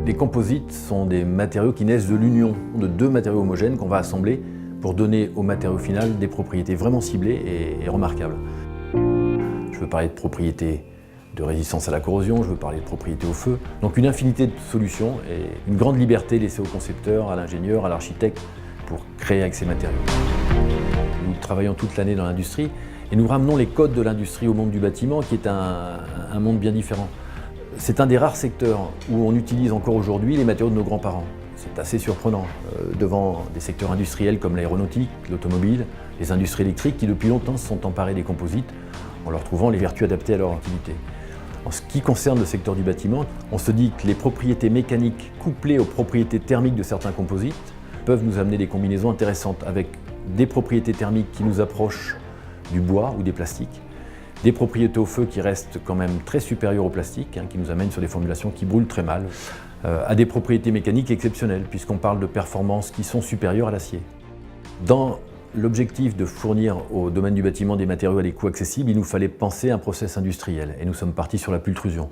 Les composites sont des matériaux qui naissent de l'union de deux matériaux homogènes qu'on va assembler pour donner au matériau final des propriétés vraiment ciblées et remarquables. Je veux parler de propriétés de résistance à la corrosion, je veux parler de propriétés au feu. Donc une infinité de solutions et une grande liberté laissée au concepteur, à l'ingénieur, à l'architecte pour créer avec ces matériaux. Nous travaillons toute l'année dans l'industrie et nous ramenons les codes de l'industrie au monde du bâtiment qui est un monde bien différent. C'est un des rares secteurs où on utilise encore aujourd'hui les matériaux de nos grands-parents. C'est assez surprenant devant des secteurs industriels comme l'aéronautique, l'automobile, les industries électriques qui depuis longtemps se sont emparés des composites en leur trouvant les vertus adaptées à leur activité. En ce qui concerne le secteur du bâtiment, on se dit que les propriétés mécaniques couplées aux propriétés thermiques de certains composites peuvent nous amener des combinaisons intéressantes avec des propriétés thermiques qui nous approchent du bois ou des plastiques, des propriétés au feu qui restent quand même très supérieures au plastique, qui nous amènent sur des formulations qui brûlent très mal, à des propriétés mécaniques exceptionnelles puisqu'on parle de performances qui sont supérieures à l'acier. Dans l'objectif de fournir au domaine du bâtiment des matériaux à des coûts accessibles, il nous fallait penser un process industriel et nous sommes partis sur la pultrusion.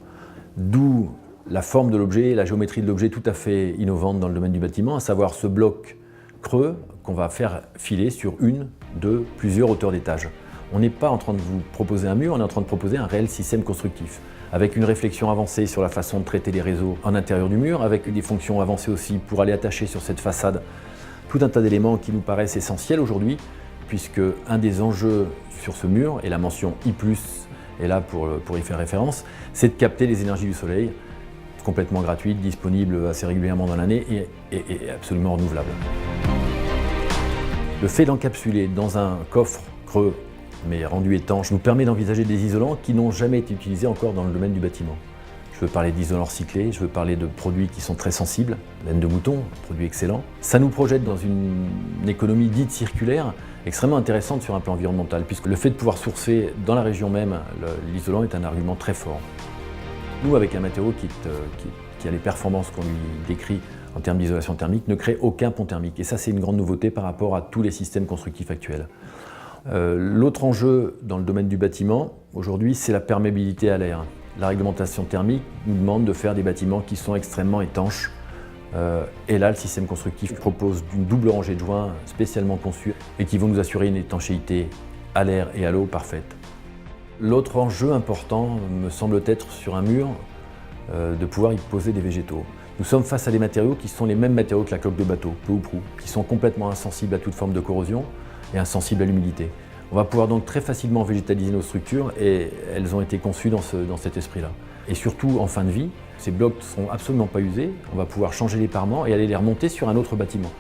D'où la forme de l'objet et la géométrie de l'objet tout à fait innovante dans le domaine du bâtiment, à savoir ce bloc creux qu'on va faire filer sur une, deux, plusieurs hauteurs d'étage. On n'est pas en train de vous proposer un mur, on est en train de proposer un réel système constructif, avec une réflexion avancée sur la façon de traiter les réseaux en intérieur du mur, avec des fonctions avancées aussi pour aller attacher sur cette façade tout un tas d'éléments qui nous paraissent essentiels aujourd'hui, puisque un des enjeux sur ce mur, et la mention I+, est là pour y faire référence, c'est de capter les énergies du soleil, complètement gratuites, disponibles assez régulièrement dans l'année et absolument renouvelables. Le fait d'encapsuler dans un coffre creux, mais rendu étanche, nous permet d'envisager des isolants qui n'ont jamais été utilisés encore dans le domaine du bâtiment. Je veux parler d'isolants recyclés, je veux parler de produits qui sont très sensibles, laine de mouton, produit excellent. Ça nous projette dans une économie dite circulaire, extrêmement intéressante sur un plan environnemental, puisque le fait de pouvoir sourcer dans la région même l'isolant est un argument très fort. Nous, avec un matériau qui a les performances qu'on lui décrit en termes d'isolation thermique, ne crée aucun pont thermique. Et ça, c'est une grande nouveauté par rapport à tous les systèmes constructifs actuels. L'autre enjeu dans le domaine du bâtiment, aujourd'hui, c'est la perméabilité à l'air. La réglementation thermique nous demande de faire des bâtiments qui sont extrêmement étanches. Et là, le système constructif propose une double rangée de joints spécialement conçus et qui vont nous assurer une étanchéité à l'air et à l'eau parfaite. L'autre enjeu important me semble être sur un mur de pouvoir y poser des végétaux. Nous sommes face à des matériaux qui sont les mêmes matériaux que la coque de bateau, peu ou prou, qui sont complètement insensibles à toute forme de corrosion et insensibles à l'humidité. On va pouvoir donc très facilement végétaliser nos structures et elles ont été conçues dans cet esprit-là. Et surtout en fin de vie, ces blocs ne seront absolument pas usés, on va pouvoir changer les parements et aller les remonter sur un autre bâtiment.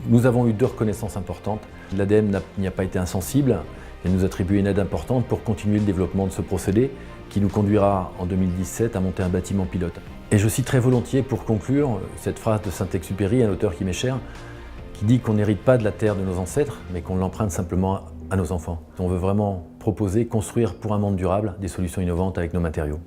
Nous avons eu deux reconnaissances importantes. L'ADEME n'y a pas été insensible et nous attribue une aide importante pour continuer le développement de ce procédé qui nous conduira en 2017 à monter un bâtiment pilote. Et je cite très volontiers pour conclure cette phrase de Saint-Exupéry, un auteur qui m'est cher, qui dit qu'on n'hérite pas de la terre de nos ancêtres, mais qu'on l'emprunte simplement à nos enfants. On veut vraiment proposer, construire pour un monde durable des solutions innovantes avec nos matériaux.